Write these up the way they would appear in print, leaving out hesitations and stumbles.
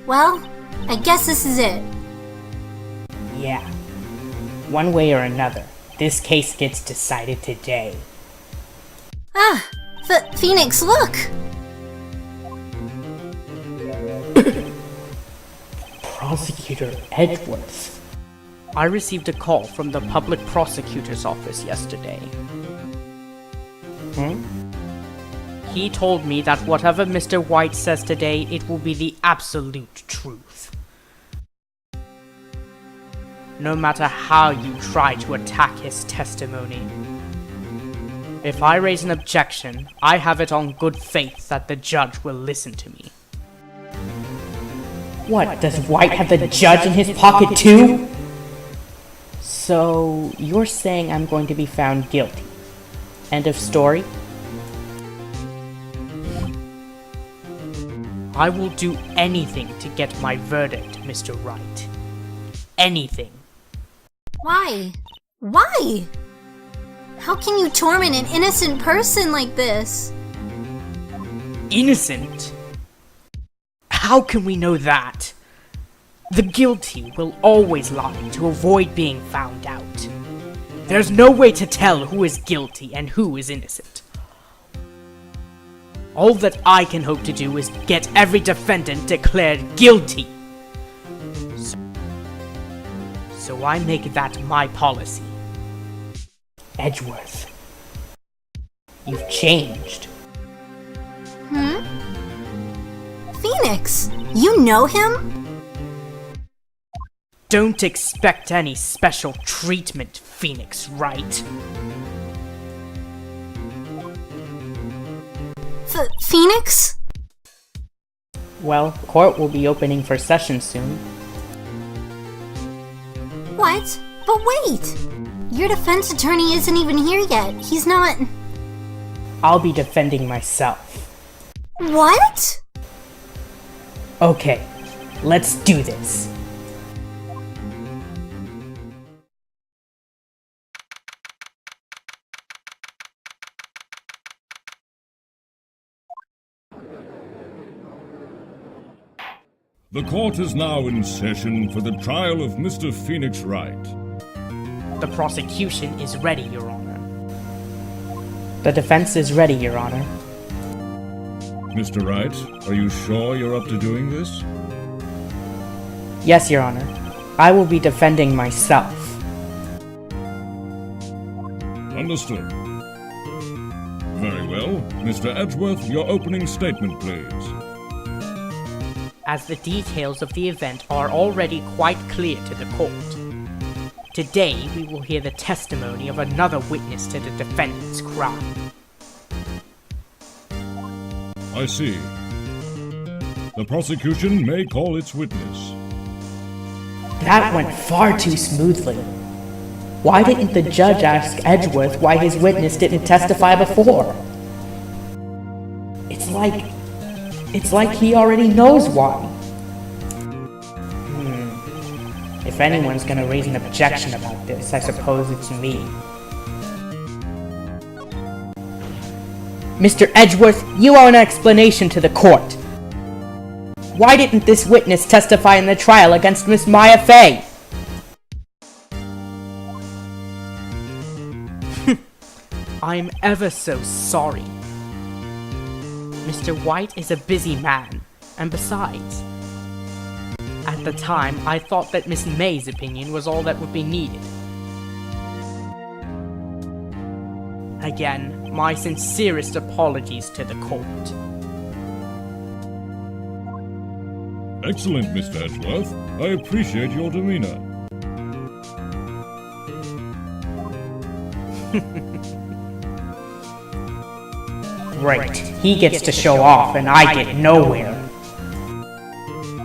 Well, I guess this is it. Yeah. One way or another, this case gets decided today. Ah, Phoenix, look! Prosecutor Edgeworth. I received a call from the public prosecutor's office yesterday. He told me that whatever Mr. White says today, it will be the absolute truth. No matter how you try to attack his testimony. If I raise an objection, I have it on good faith that the judge will listen to me. What, does White have the judge in his pocket too? So, you're saying I'm going to be found guilty. End of story? I will do anything to get my verdict, Mr. Wright. Anything. Why? Why? How can you torment an innocent person like this? Innocent? How can we know that? The guilty will always lie to avoid being found out. There's no way to tell who is guilty and who is innocent. All that I can hope to do is get every defendant declared guilty. So I make that my policy. Edgeworth, you've changed. Phoenix, you know him? Don't expect any special treatment, Phoenix Wright. Phoenix? Well, court will be opening for session soon. What? But wait! Your defense attorney isn't even here yet. He's not... I'll be defending myself. What? Okay, let's do this. The court is now in session for the trial of Mr. Phoenix Wright. The prosecution is ready, Your Honor. The defense is ready, Your Honor. Mr. Wright, are you sure you're up to doing this? Yes, Your Honor. I will be defending myself. Understood. Very well. Mr. Edgeworth, your opening statement, please. As the details of the event are already quite clear to the court. Today, we will hear the testimony of another witness to the defendant's crime. I see. The prosecution may call its witness. That went far too smoothly. Why didn't the judge ask Edgeworth why his witness didn't testify before? It's like he already knows why. If anyone's gonna raise an objection about this, I suppose it's me. Mr. Edgeworth, you owe an explanation to the court. Why didn't this witness testify in the trial against Miss Maya Fey? I'm ever so sorry. Mr. White is a busy man, and besides, at the time I thought that Miss May's opinion was all that would be needed. Again, my sincerest apologies to the court. Excellent, Mr. Edgeworth. I appreciate your demeanor. Great. He gets to show off and I get nowhere.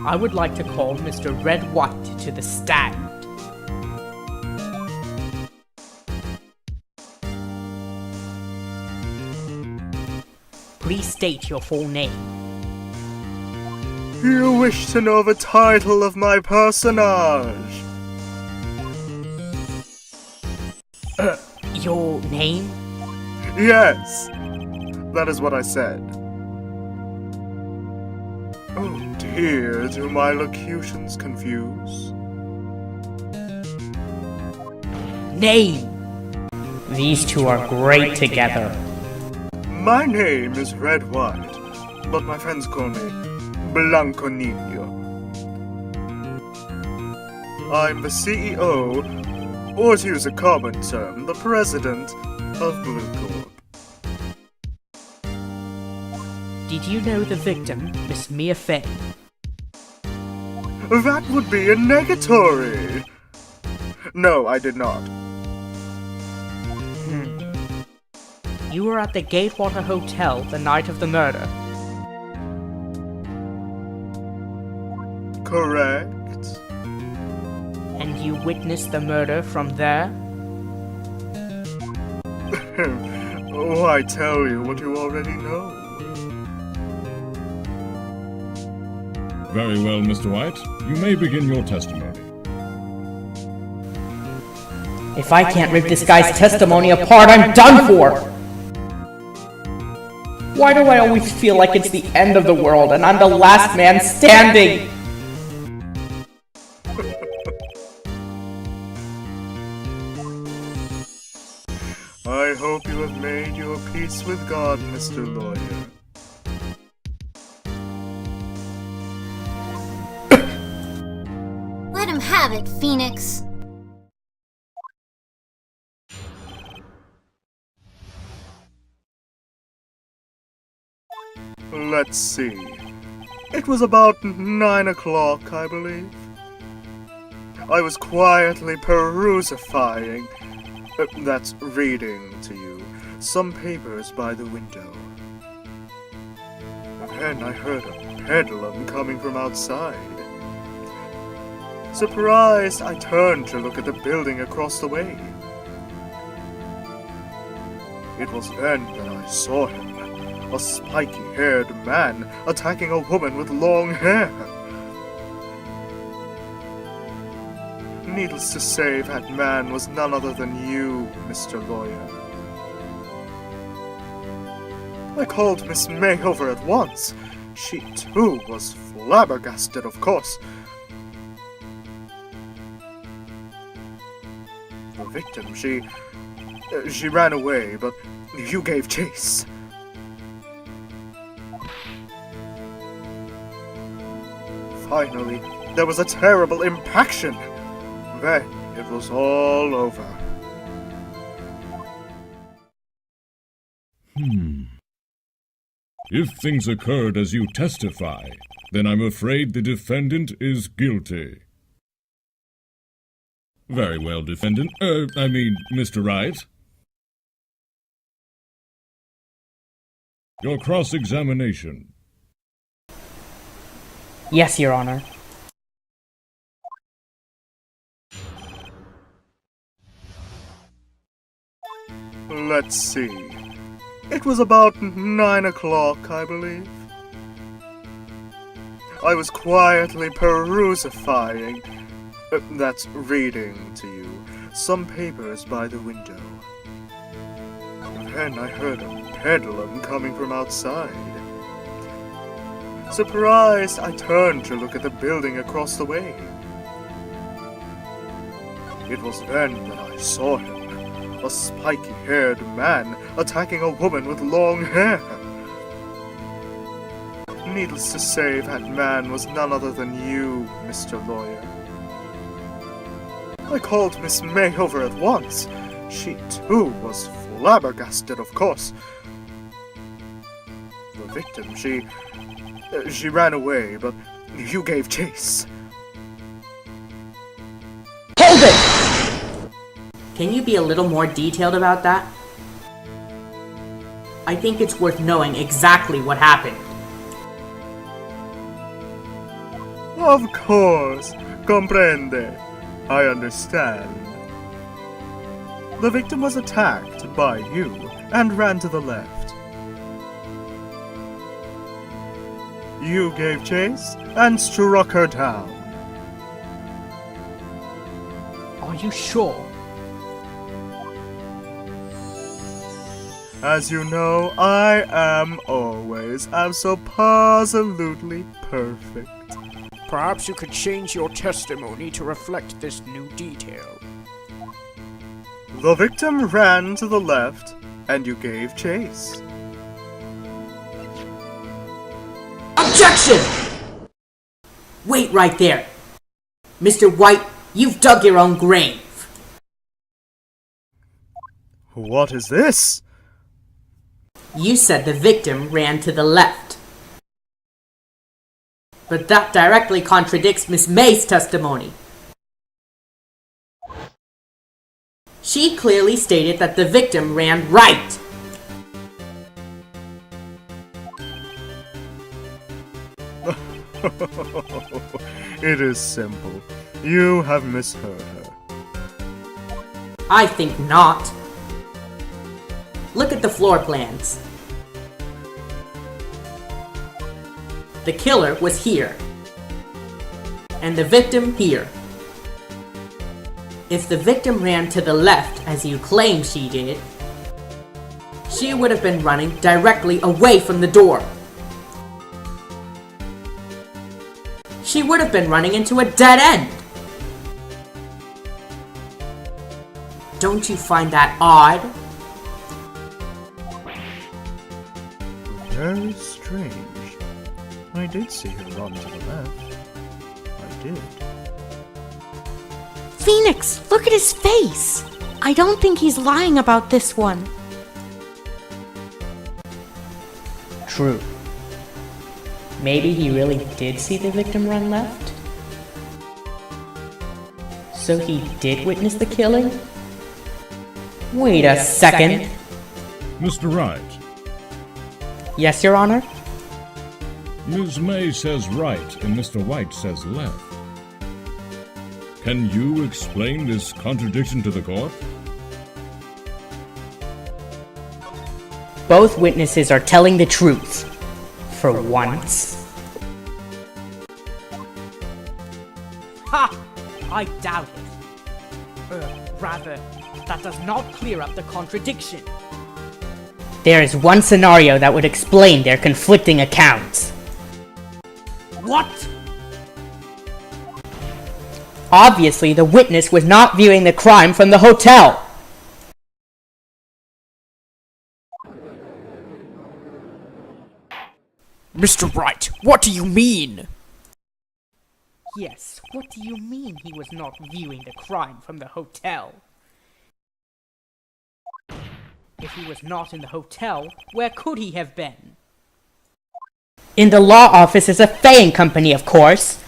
I would like to call Mr. Red White to the stand. Please state your full name. You wish to know the title of my personage? Your name? Yes, that is what I said. Oh dear, do my locutions confuse? Name! These two are great together. My name is Red White, but my friends call me Blanco Niño. I'm the CEO, or to use a common term, the president of Blue Corp. Did you know the victim, Miss Mia Fey? That would be a negatory. No, I did not. You were at the Gatewater Hotel the night of the murder. Correct. And you witnessed the murder from there? Why tell you what you already know? Very well, Mr. White. You may begin your testimony. If I can't rip this guy's testimony apart, I'm done for! Why do I always feel like it's the end of the world and I'm the last man standing? I hope you have made your peace with God, Mr. Lawyer. Let him have it, Phoenix. Let's see. It was about 9 o'clock, I believe. I was quietly perusifying, that's reading to you, some papers by the window. Then I heard a bedlam coming from outside. Surprised, I turned to look at the building across the way. It was then that I saw him. A spiky-haired man attacking a woman with long hair. Needless to say, that man was none other than you, Mr. Lawyer. I called Miss May over at once. She, too, was flabbergasted, of course. The victim, she ran away, but you gave chase. Finally, there was a terrible impaction. Then it was all over. If things occurred as you testify, then I'm afraid the defendant is guilty. Very well, defendant. Mr. Wright. Your cross-examination. Yes, Your Honor. Let's see. It was about 9 o'clock, I believe. I was quietly perusifying, that's reading to you, some papers by the window. Then I heard a bedlam coming from outside. Surprised, I turned to look at the building across the way. It was then that I saw him. A spiky-haired man attacking a woman with long hair. Needless to say, that man was none other than you, Mr. Lawyer. I called Miss May over at once. She, too, was flabbergasted, of course. The victim, she ran away, but you gave chase. Hold it! Can you be a little more detailed about that? I think it's worth knowing exactly what happened. Of course, comprende. I understand. The victim was attacked by you and ran to the left. You gave chase and struck her down. Are you sure? As you know, I am always absolutely perfect. Perhaps you could change your testimony to reflect this new detail. The victim ran to the left, and you gave chase. Objection! Wait right there. Mr. White, you've dug your own grave. What is this? You said the victim ran to the left. But that directly contradicts Miss May's testimony. She clearly stated that the victim ran right. It is simple. You have misheard her. I think not. Look at the floor plans. The killer was here, and the victim here. If the victim ran to the left as you claim she did, she would have been running directly away from the door. She would have been running into a dead end. Don't you find that odd? Very strange. I did see her run to the left. I did. Phoenix, look at his face! I don't think he's lying about this one. True. Maybe he really did see the victim run left? So he did witness the killing? Wait a second. Mr. Wright, Yes, Your Honor? Ms. May says right and Mr. White says left. Can you explain this contradiction to the court? Both witnesses are telling the truth. For once. Ha! I doubt it. Rather, that does not clear up the contradiction. There is one scenario that would explain their conflicting accounts. What? Obviously, the witness was not viewing the crime from the hotel. Mr. Wright, what do you mean? Yes, what do you mean he was not viewing the crime from the hotel? If he was not in the hotel, where could he have been? In the law office is a faying company, of course.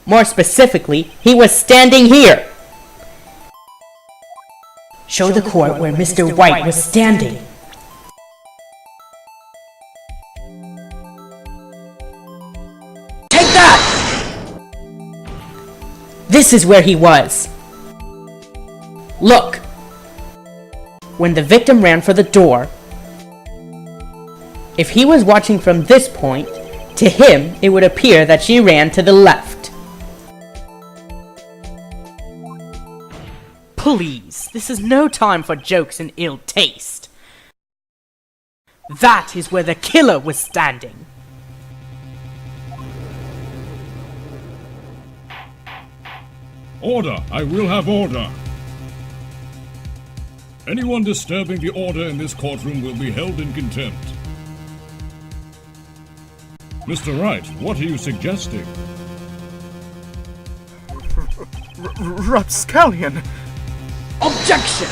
More specifically, he was standing here. Show the court where Mr. White was standing. Take that! This is where he was. Look. When the victim ran for the door, if he was watching from this point, to him it would appear that she ran to the left. Please, this is no time for jokes and ill taste. That is where the killer was standing. Order! I will have order! Anyone disturbing the order in this courtroom will be held in contempt. Mr. Wright, what are you suggesting? Rapscallion! Objection!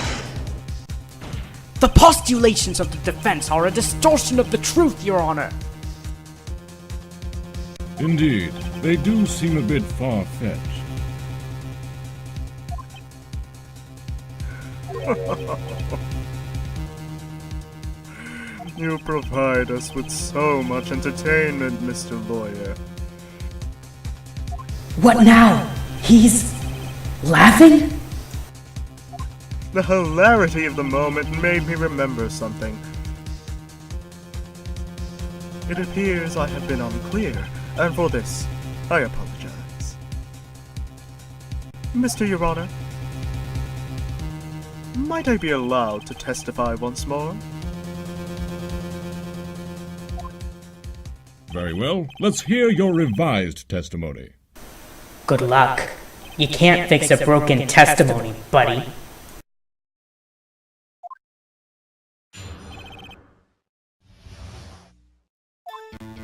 The postulations of the defense are a distortion of the truth, Your Honor. Indeed, they do seem a bit far-fetched. You provide us with so much entertainment, Mr. Lawyer. What now? He's laughing? The hilarity of the moment made me remember something. It appears I have been unclear, and for this, I apologize. Mr. Your Honor, might I be allowed to testify once more? Very well. Let's hear your revised testimony. Good luck. You can't fix a broken testimony, buddy.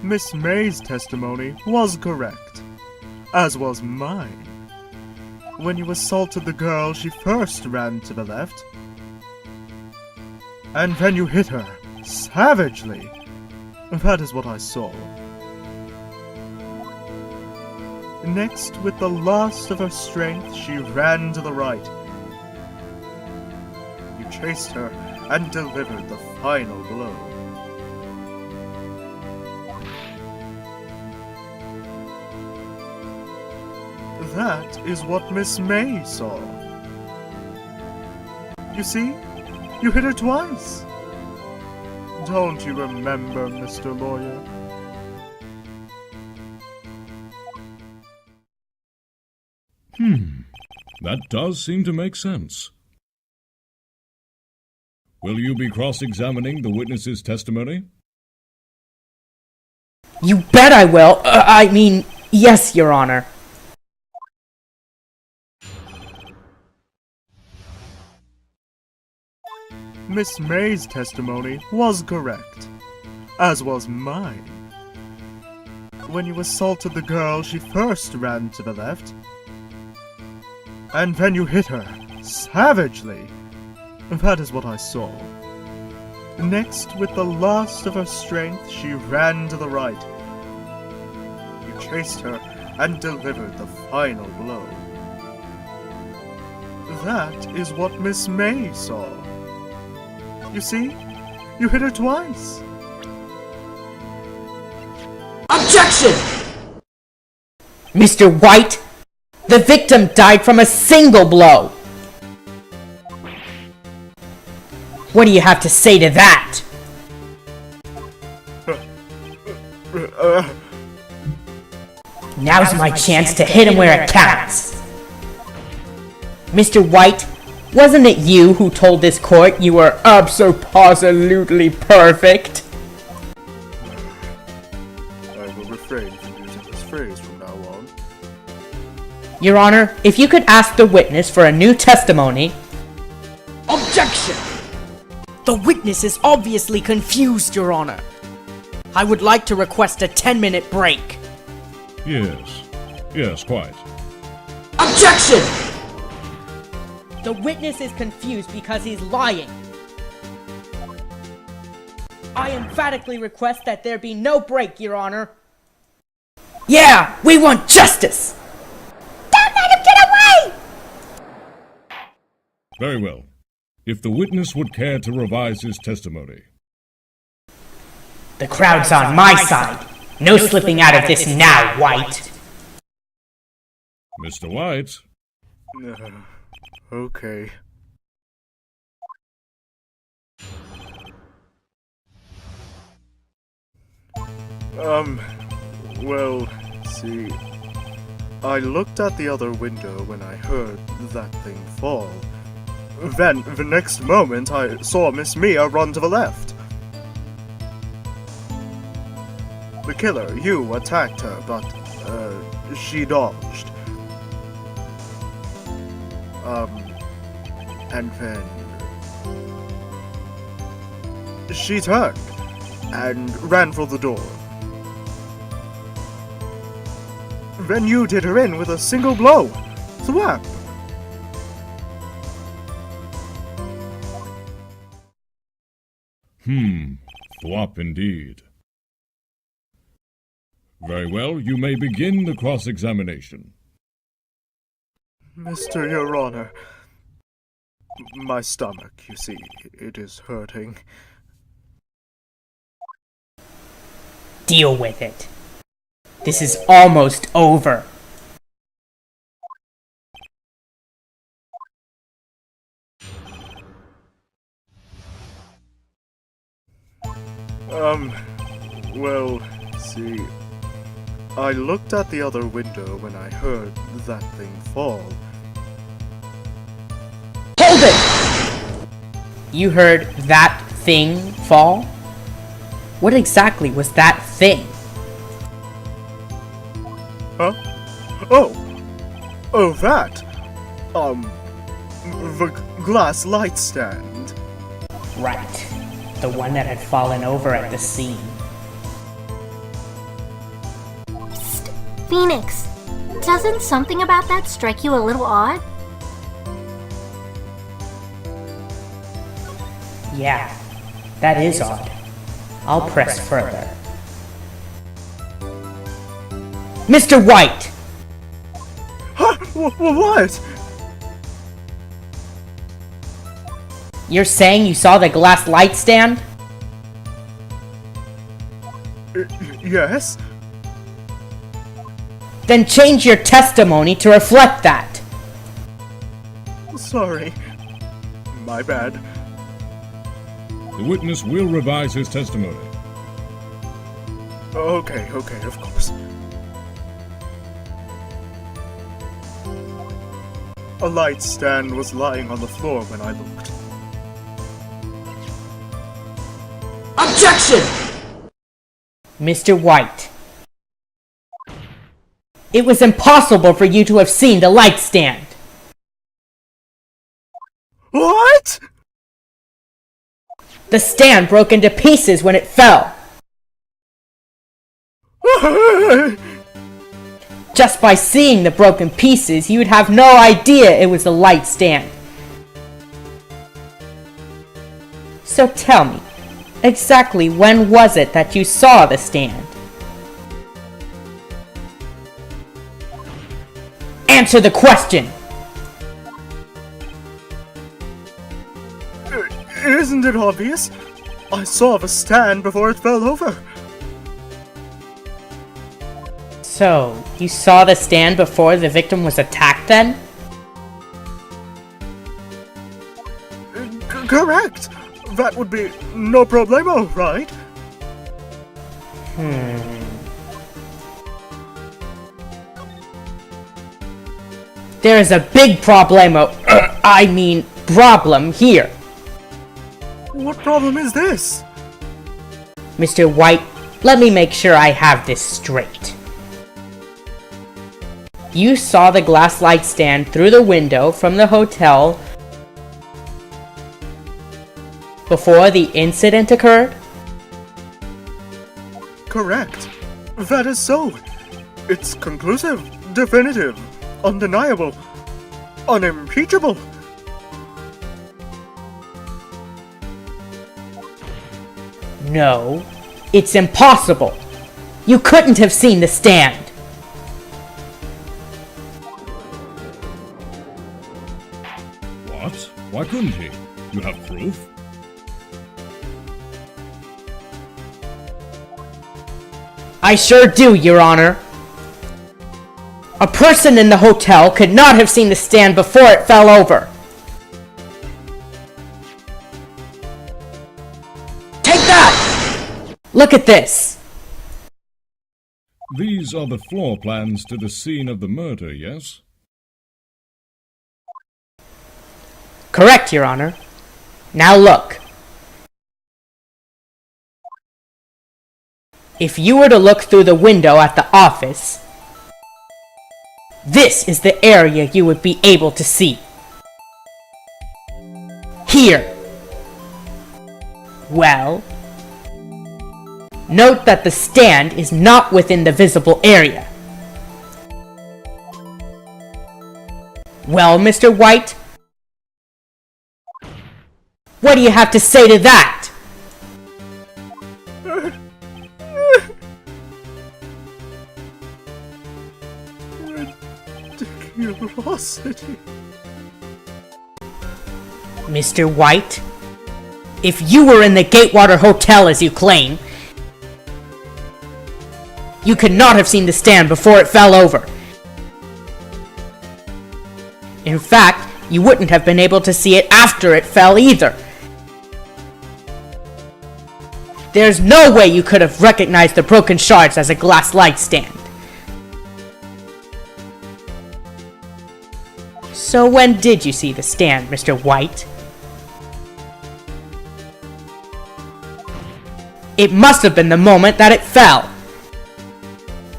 Miss May's testimony was correct, as was mine. When you assaulted the girl, she first ran to the left, and then you hit her savagely. That is what I saw. Next, with the last of her strength, she ran to the right. You chased her and delivered the final blow. That is what Miss May saw. You see? You hit her twice. Don't you remember, Mr. Lawyer? That does seem to make sense. Will you be cross-examining the witness's testimony? You bet I will. Yes, Your Honor. Miss May's testimony was correct, as was mine. When you assaulted the girl, she first ran to the left, and then you hit her savagely. That is what I saw. Next, with the last of her strength, she ran to the right. You chased her and delivered the final blow. That is what Miss May saw. You see? You hit her twice. Objection! Mr. Wright, the victim died from a single blow. What do you have to say to that? Now's my chance to hit him where it counts. Mr. Wright, wasn't it you who told this court you were abso-positively perfect? I will refrain from using this phrase from now on. Your Honor, if you could ask the witness for a new testimony... Objection! The witness is obviously confused, Your Honor. I would like to request a 10-minute break. Yes, quite. Objection! The witness is confused because he's lying. I emphatically request that there be no break, Your Honor. Yeah, we want justice! Don't let him get away! Very well. If the witness would care to revise his testimony. The crowd's on my side. No slipping out of this now, White. Mr. White? Okay. Well, see, I looked at the other window when I heard that thing fall. Then, the next moment, I saw Miss Mia run to the left. The killer, you, attacked her, but, she dodged. And then... she turned and ran for the door. Then you did her in with a single blow. Thwap! Thwop indeed. Very well, you may begin the cross-examination. Mr. Your Honor, my stomach, you see, it is hurting. Deal with it. This is almost over. Well, see, I looked at the other window when I heard that thing fall. You heard that thing fall? What exactly was that thing? Huh? Oh! Oh, that! The glass light stand. Right. The one that had fallen over at the scene. Psst, Phoenix, doesn't something about that strike you a little odd? Yeah, that is odd. I'll press further. Mr. White! Huh? What? You're saying you saw the glass light stand? Yes? Then change your testimony to reflect that. Sorry. My bad. The witness will revise his testimony. Okay, of course. A light stand was lying on the floor when I looked. Objection! Mr. White. It was impossible for you to have seen the light stand. What? The stand broke into pieces when it fell. Just by seeing the broken pieces, you would have no idea it was the light stand. So tell me, exactly when was it that you saw the stand? Answer the question! Isn't it obvious? I saw the stand before it fell over. So, you saw the stand before the victim was attacked then? Correct! That would be no problemo, right? There is a big problemo, problem here. What problem is this? Mr. White, let me make sure I have this straight. You saw the glass light stand through the window from the hotel before the incident occurred? Correct. That is so. It's conclusive, definitive, undeniable, unimpeachable. No, it's impossible. You couldn't have seen the stand. What? Why couldn't he? You have proof? I sure do, Your Honor. A person in the hotel could not have seen the stand before it fell over. Take that! Look at this. These are the floor plans to the scene of the murder, yes? Correct, Your Honor. Now look. If you were to look through the window at the office, this is the area you would be able to see. Here. Well, note that the stand is not within the visible area. Well, Mr. White, what do you have to say to that? Ridiculosity. Mr. White, if you were in the Gatewater Hotel as you claim, you could not have seen the stand before it fell over. In fact, you wouldn't have been able to see it after it fell either. There's no way you could have recognized the broken shards as a glass light stand. So when did you see the stand, Mr. White? It must have been the moment that it fell.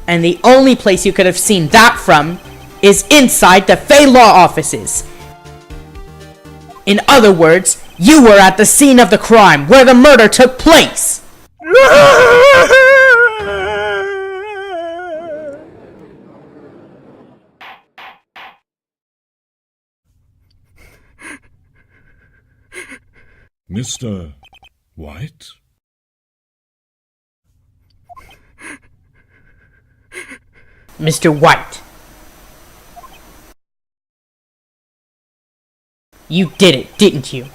And the only place you could have seen that from is inside the Fey Law offices. In other words, you were at the scene of the crime where the murder took place. Mr. White? Mr. White. You did it, didn't you?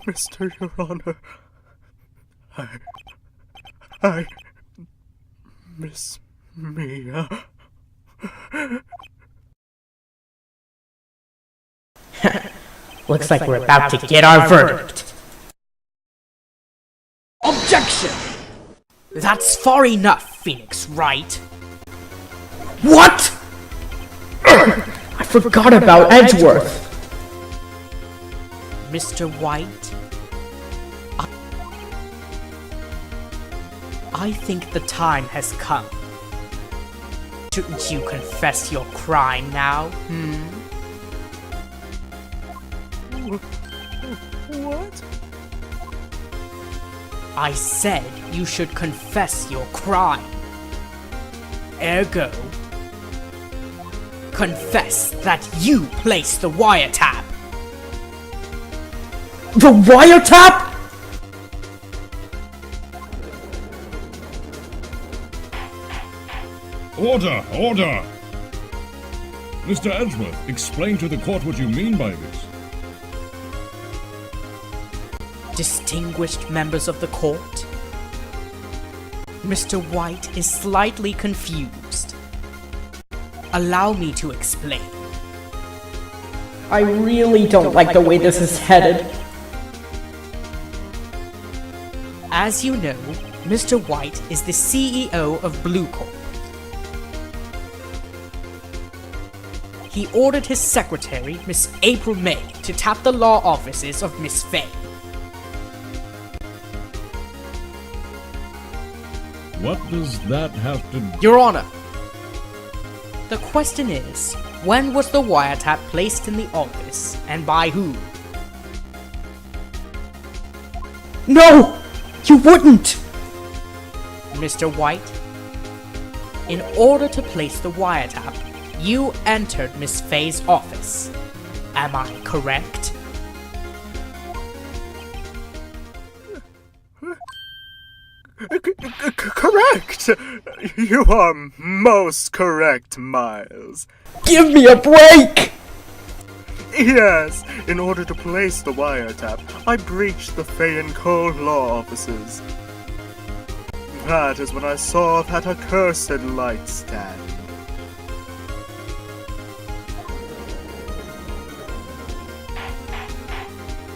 Mr. Your Honor, I Miss Mia. Looks like we're about to get our verdict. Objection! That's far enough, Phoenix, Wright? What? I forgot about Edgeworth. Mr. White, I think the time has come. Shouldn't you confess your crime now, What? I said you should confess your crime. Ergo, confess that you placed the wiretap. The wiretap?! Order! Order! Mr. Edgeworth, explain to the court what you mean by this. Distinguished members of the court, Mr. White is slightly confused. Allow me to explain. I really don't like the way this is headed. As you know, Mr. White is the CEO of Blue Corp. He ordered his secretary, Miss April May, to tap the law offices of Miss Fay. What does that have to... Your Honor, the question is, when was the wiretap placed in the office, and by who? No! You wouldn't! Mr. White, in order to place the wiretap, you entered Miss Fay's office. Am I correct? Correct! You are most correct, Miles. Give me a break! Yes, in order to place the wiretap, I breached the Fay and Cole law offices. That is when I saw that accursed light stand.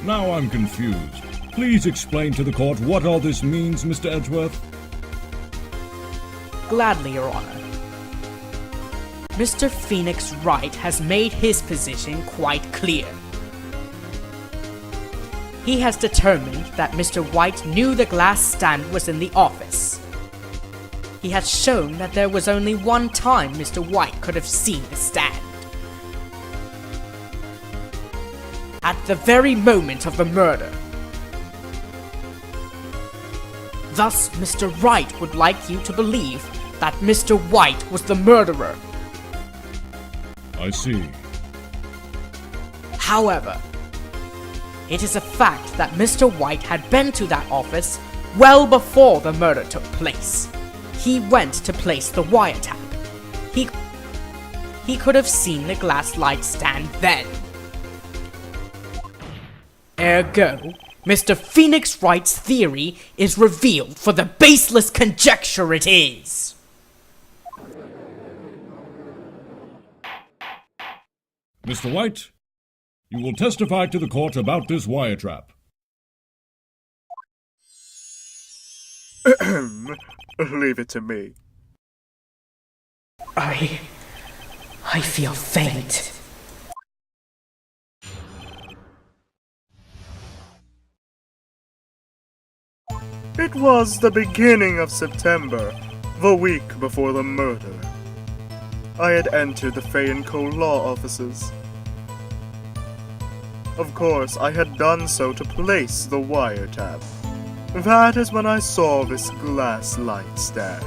Now I'm confused. Please explain to the court what all this means, Mr. Edgeworth. Gladly, Your Honor. Mr. Phoenix Wright has made his position quite clear. He has determined that Mr. White knew the glass stand was in the office. He has shown that there was only one time Mr. White could have seen the stand. At the very moment of the murder. Thus, Mr. Wright would like you to believe that Mr. White was the murderer. I see. However, it is a fact that Mr. White had been to that office well before the murder took place. He went to place the wiretap. He could have seen the glass light stand then. Ergo, Mr. Phoenix Wright's theory is revealed for the baseless conjecture it is. Mr. White, you will testify to the court about this wiretrap. Leave it to me. I feel faint. It was the beginning of September, the week before the murder. I had entered the Fay & Co. law offices. Of course, I had done so to place the wiretap. That is when I saw this glass light stand.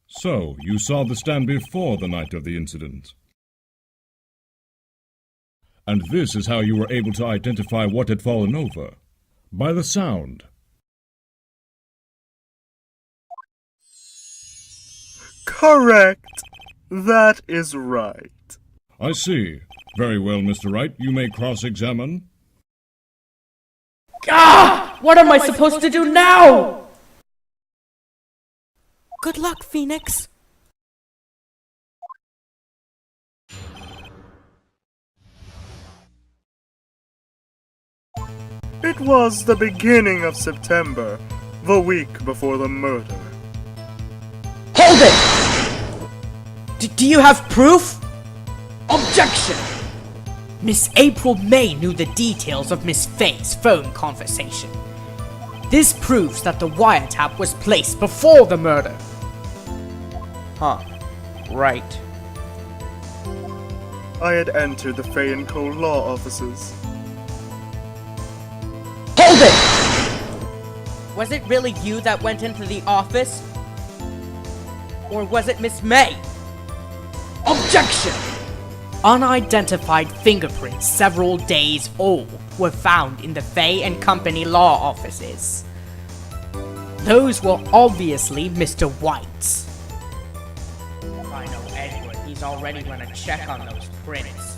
So, you saw the stand before the night of the incident. And this is how you were able to identify what had fallen over. By the sound. Correct! That is right. I see. Very well, Mr. Wright. You may cross-examine. Ah! What am I supposed to do now? Good luck, Phoenix. It was the beginning of September, the week before the murder. Hold it! Do you have proof? Objection! Miss April May knew the details of Miss Fay's phone conversation. This proves that the wiretap was placed before the murder. Huh. Right. I had entered the Fay & Co. law offices. Hold it! Was it really you that went into the office? Or was it Miss May? Objection! Unidentified fingerprints several days old were found in the Fay & Company law offices. Those were obviously Mr. White's. If I know Edgeworth, he's already gonna check on those prints.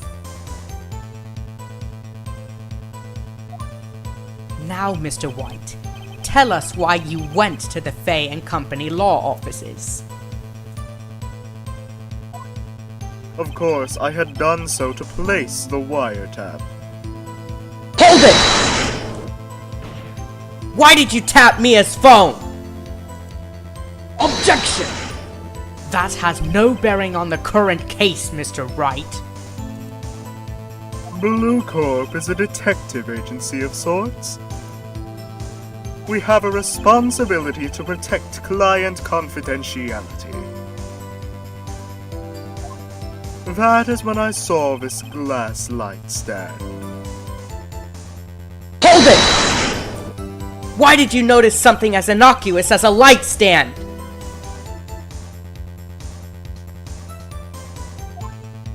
Now, Mr. White, tell us why you went to the Fay & Company law offices. Of course, I had done so to place the wiretap. Hold it! Why did you tap Mia's phone? Objection! That has no bearing on the current case, Mr. Wright. Blue Corp is a detective agency of sorts. We have a responsibility to protect client confidentiality. That is when I saw this glass light stand. Hold it! Why did you notice something as innocuous as a light stand?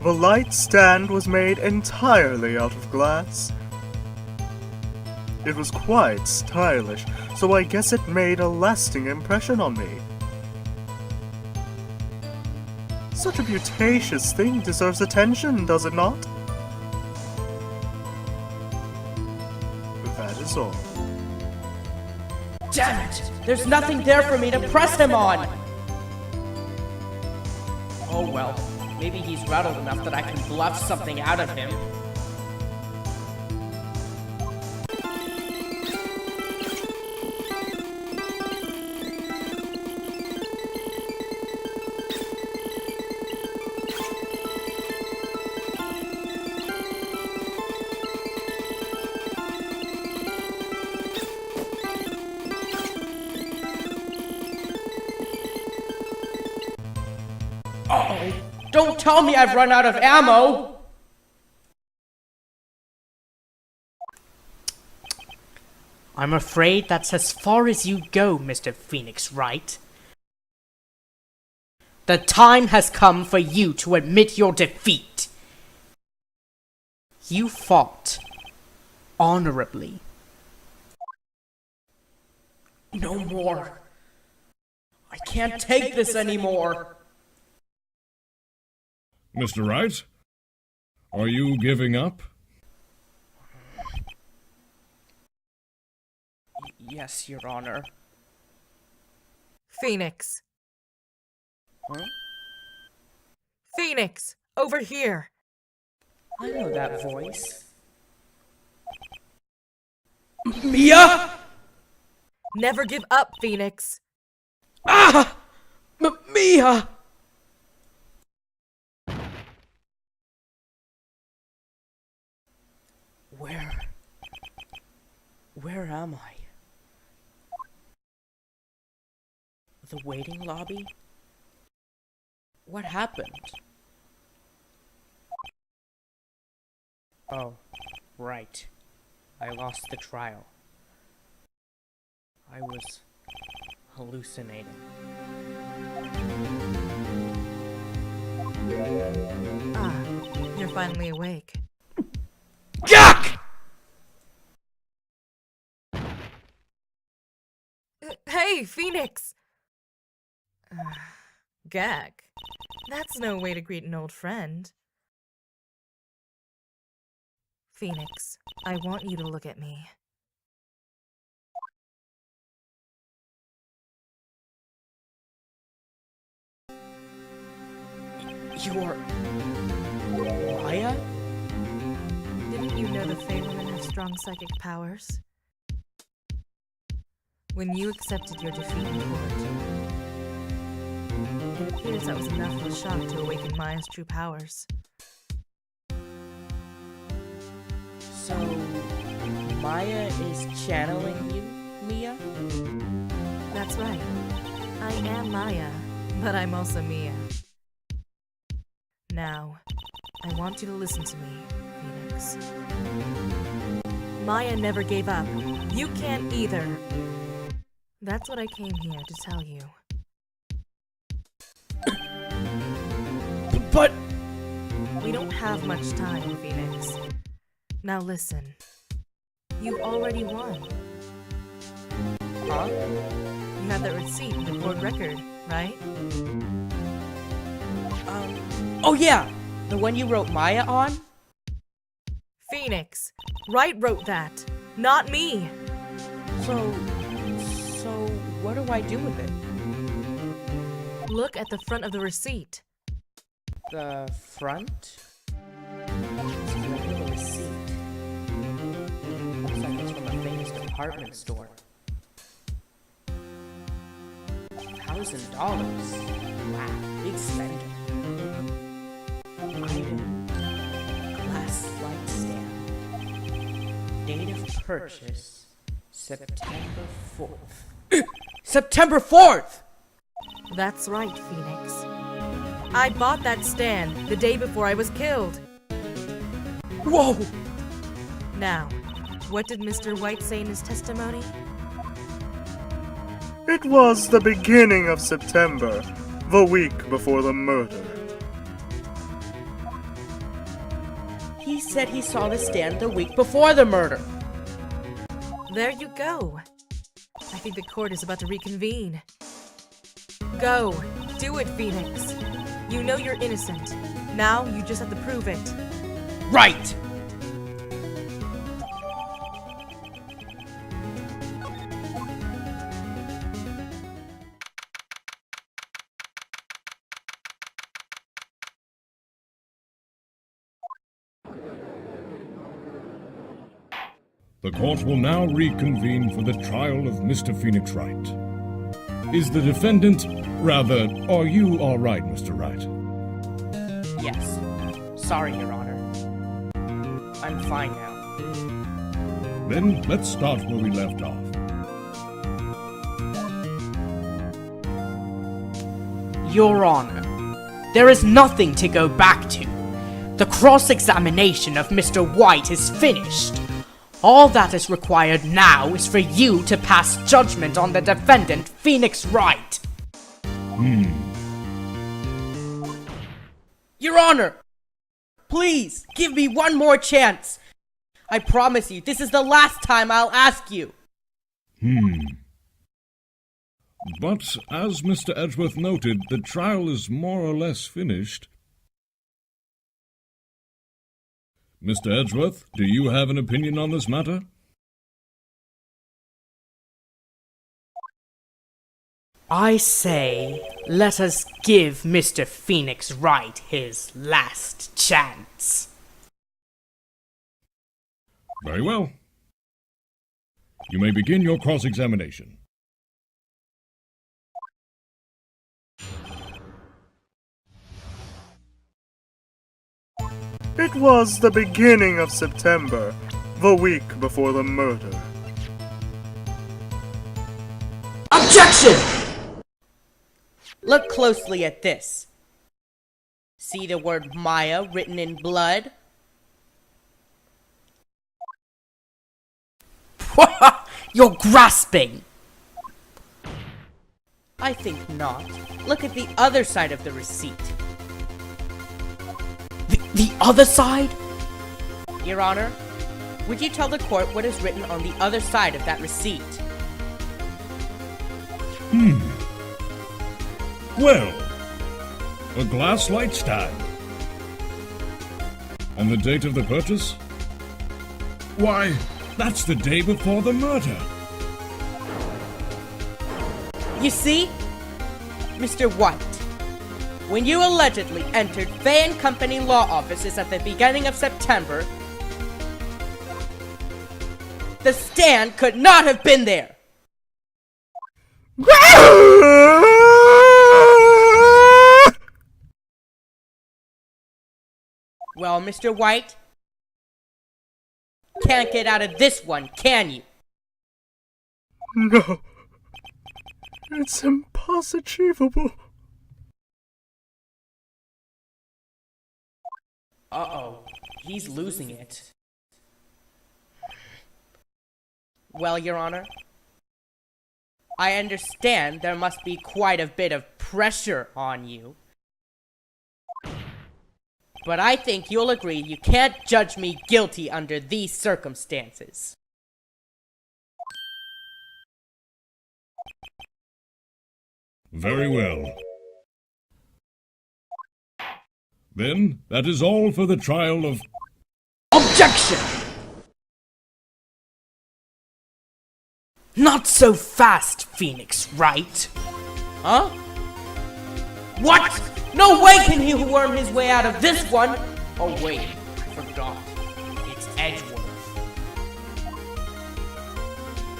The light stand was made entirely out of glass. It was quite stylish, so I guess it made a lasting impression on me. Such a beauticious thing deserves attention, does it not? That is all. Damn it! There's nothing there for me to press him on! Oh well, maybe he's rattled enough that I can bluff something out of him. Oh, don't tell me I've run out of ammo! I'm afraid that's as far as you go, Mr. Phoenix Wright. The time has come for you to admit your defeat. You fought honorably. No more. I can't take this anymore. Mr. Wright? Are you giving up? Yes, Your Honor. Phoenix. Huh? Phoenix, over here. I know that voice. Mia? Never give up, Phoenix. Ah! Mia! Where am I? The waiting lobby? What happened? Oh, right. I lost the trial. I was hallucinating. Ah, you're finally awake. Jack! Hey, Phoenix! Gag. That's no way to greet an old friend. Phoenix, I want you to look at me. You're... Maya? Didn't you know the Fae women have strong psychic powers? When you accepted your defeat in court, it appears that was enough of a shock to awaken Maya's true powers. So... Maya is channeling you, Mia? That's right. I am Maya, but I'm also Mia. Now, I want you to listen to me, Phoenix. Maya never gave up. You can't either. That's what I came here to tell you. But... We don't have much time, Phoenix. Now listen. You already won. Huh? You have that receipt in the court record, right? Oh yeah! The one you wrote Maya on? Phoenix, Wright wrote that, not me. So what do I do with it? Look at the front of the receipt. The front? It's a regular receipt. Looks like it's from a famous department store. $1,000. Wow, big spender. Item. Glass light stand. Date of purchase. September 4th. September 4th! That's right, Phoenix. I bought that stand the day before I was killed. Whoa! Now, what did Mr. White say in his testimony? It was the beginning of September, the week before the murder. He said he saw the stand the week before the murder. There you go. I think the court is about to reconvene. Go. Do it, Phoenix. You know you're innocent. Now you just have to prove it. Right! The court will now reconvene for the trial of Mr. Phoenix Wright. Is the defendant, rather, are you all right, Mr. Wright? Yes. Sorry, Your Honor. I'm fine now. Then let's start where we left off. Your Honor, there is nothing to go back to. The cross-examination of Mr. White is finished. All that is required now is for you to pass judgment on the defendant, Phoenix Wright. Your Honor, please give me one more chance. I promise you, this is the last time I'll ask you. But, as Mr. Edgeworth noted, the trial is more or less finished. Mr. Edgeworth, do you have an opinion on this matter? I say, let us give Mr. Phoenix Wright his last chance. Very well. You may begin your cross-examination. It was the beginning of September, a week before the murder. Objection! Look closely at this. See the word Maya written in blood? You're grasping! I think not. Look at the other side of the receipt. The other side? Your Honor, would you tell the court what is written on the other side of that receipt? Well, a glass light stand. And the date of the purchase? Why, that's the day before the murder. You see? Mr. White, when you allegedly entered Fay & Company law offices at the beginning of September, the stand could not have been there! Well, Mr. White, can't get out of this one, can you? No. It's impossible. Uh-oh, he's losing it. Well, Your Honor, I understand there must be quite a bit of pressure on you. But I think you'll agree you can't judge me guilty under these circumstances. Very well. Then, that is all for the trial of... Objection! Not so fast, Phoenix, Wright. Huh? What? No way can he worm his way out of this one! Oh wait, I forgot. It's Edgeworth.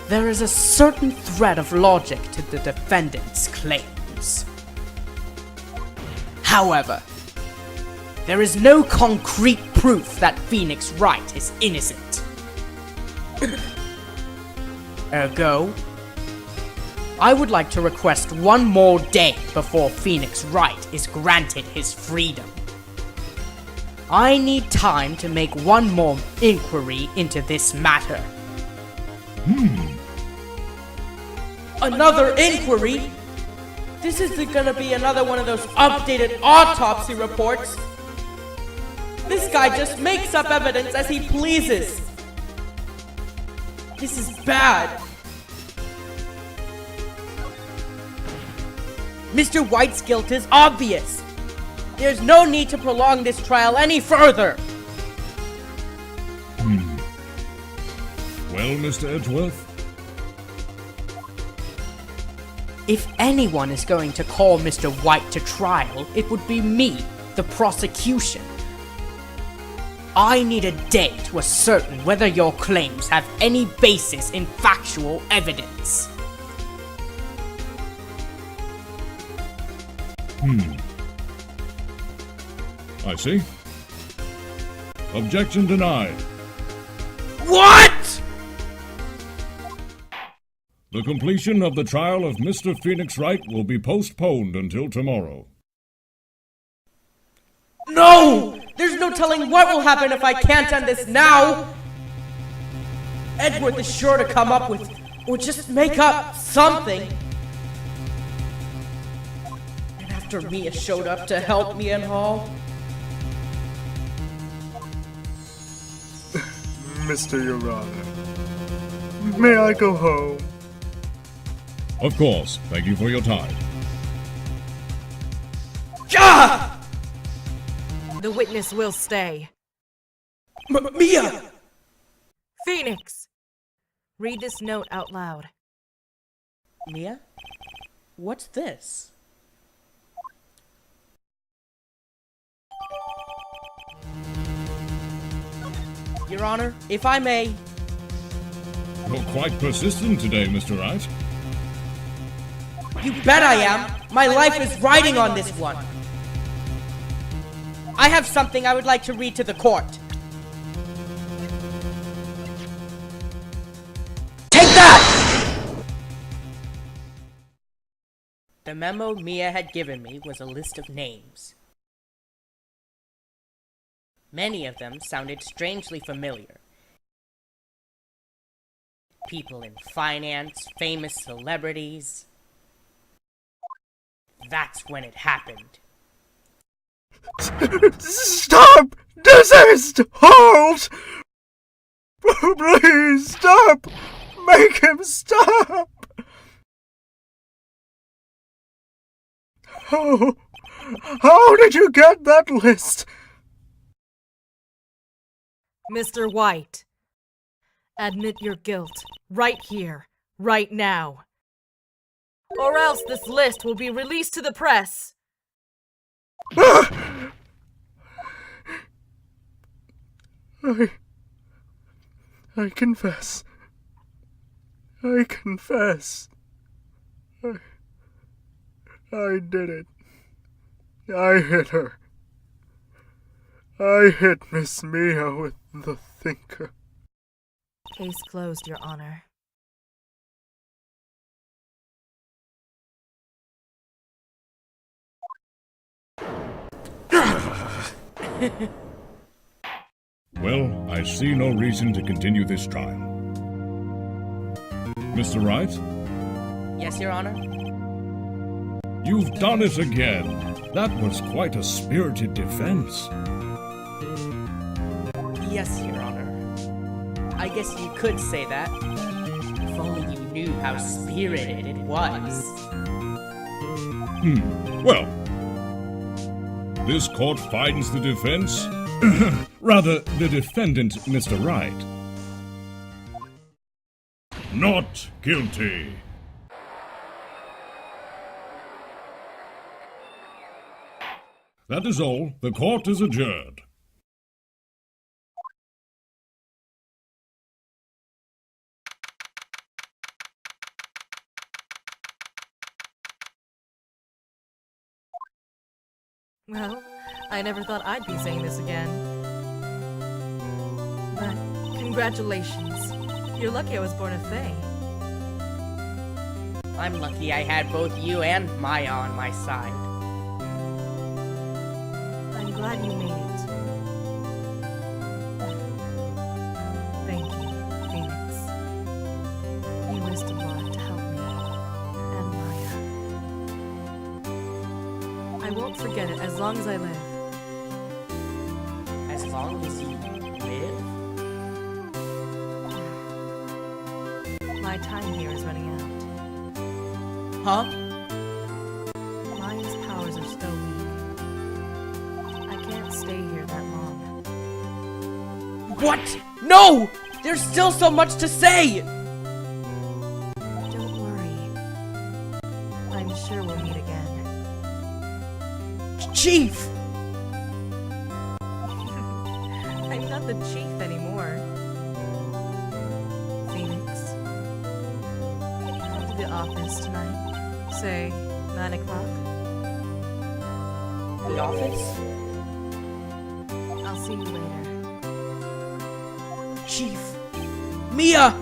There is a certain thread of logic to the defendant's claims. However, there is no concrete proof that Phoenix Wright is innocent. Ergo, I would like to request one more day before Phoenix Wright is granted his freedom. I need time to make one more inquiry into this matter. Another inquiry? This isn't gonna be another one of those updated autopsy reports. This guy just makes up evidence as he pleases. This is bad. Mr. White's guilt is obvious. There's no need to prolong this trial any further. Well, Mr. Edgeworth? If anyone is going to call Mr. White to trial, it would be me, the prosecution. I need a day to ascertain whether your claims have any basis in factual evidence. I see. Objection denied. What?! The completion of the trial of Mr. Phoenix Wright will be postponed until tomorrow. No! There's no telling what will happen if I can't end this now! Edgeworth is sure to come up with, or just make up, something. And after Mia showed up to help me and all... Mr. Your Honor, may I go home? Of course. Thank you for your time. Ah! The witness will stay. Mia! Phoenix! Read this note out loud. Mia? What's this? Your Honor, if I may... You're quite persistent today, Mr. Wright. You bet I am! My life is riding on this one! I have something I would like to read to the court. The memo Mia had given me was a list of names. Many of them sounded strangely familiar. People in finance, famous celebrities. That's when it happened. Stop! Desist! Halt! Please stop! Make him stop! How did you get that list? Mr. White, admit your guilt right here, right now. Or else this list will be released to the press. I confess. I confess. I did it. I hit her. I hit Miss Mia with the thinker. Case closed, Your Honor. Well, I see no reason to continue this trial. Mr. Wright, Yes, Your Honor? you've done it again. That was quite a spirited defense. Yes, Your Honor. I guess you could say that. If only you knew how spirited it was. Well, this court finds the defense, rather, the defendant, Mr. Wright, not guilty. That is all. The court is adjourned. Well, I never thought I'd be saying this again. But congratulations. You're lucky I was born a Fae. I'm lucky I had both you and Maya on my side. I'm glad you made it. Thank you, Phoenix. You risked a lot to help me and Maya. I won't forget it as long as I live. As long as you live? My time here is running out. Huh? Maya's powers are still weak. I can't stay here that long. What? No! There's still so much to say! Don't worry. I'm sure we'll meet again. Chief! I'm not the chief anymore. Phoenix, can you come to the office tonight? Say, 9 o'clock? The office? I'll see you later. Chief! Mia!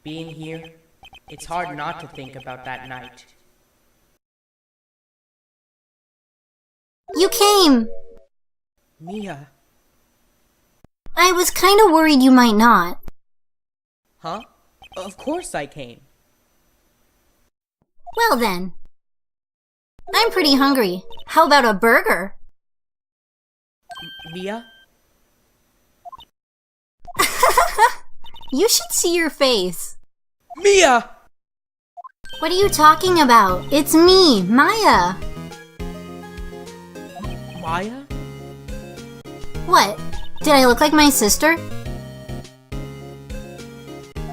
Being here, it's hard not to think about that night. You came! Mia. I was kinda worried you might not. Huh? Of course I came. Well then. I'm pretty hungry. How about a burger? Mia? You should see your face. Mia! What are you talking about? It's me, Maya. Maya? What? Did I look like my sister?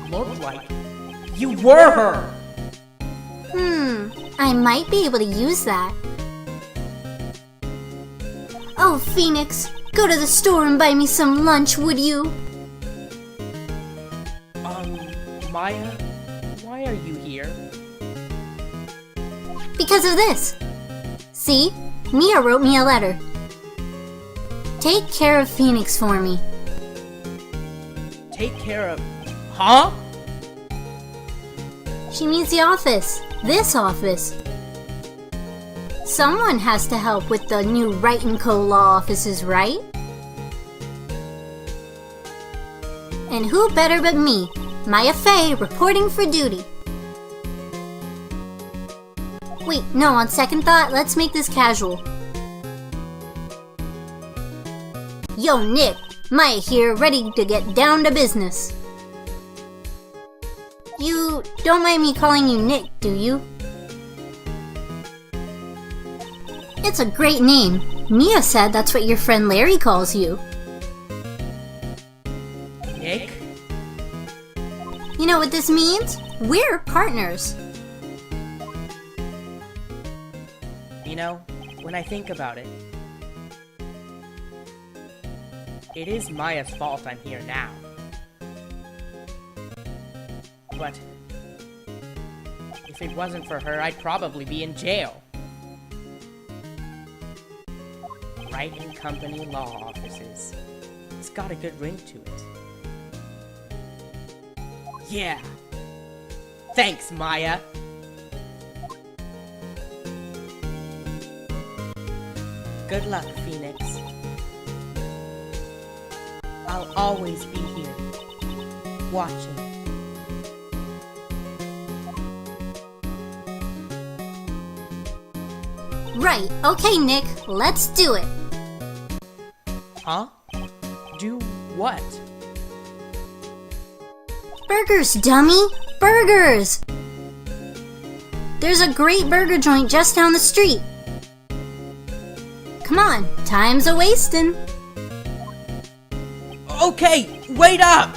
Looked like you were her! I might be able to use that. Oh, Phoenix, go to the store and buy me some lunch, would you? Maya? Why are you here? Because of this. See? Mia wrote me a letter. Take care of Phoenix for me. Take care of... Huh? She means the office. This office. Someone has to help with the new Wright & Co. law offices, right? And who better but me, Maya Fey, reporting for duty. Wait, no, on second thought, let's make this casual. Yo, Nick, Maya here, ready to get down to business. You don't mind me calling you Nick, do you? It's a great name. Mia said that's what your friend Larry calls you. Nick? You know what this means? We're partners. You know, when I think about it, it is Maya's fault I'm here now. But if it wasn't for her, I'd probably be in jail. Wright & Company law offices. It's got a good ring to it. Yeah. Thanks, Maya. Good luck, Phoenix. I'll always be here, watching. Right, okay, Nick, let's do it. Huh? Do what? Burgers, dummy! Burgers! There's a great burger joint just down the street. Come on, time's a-wastin'. Okay, wait up!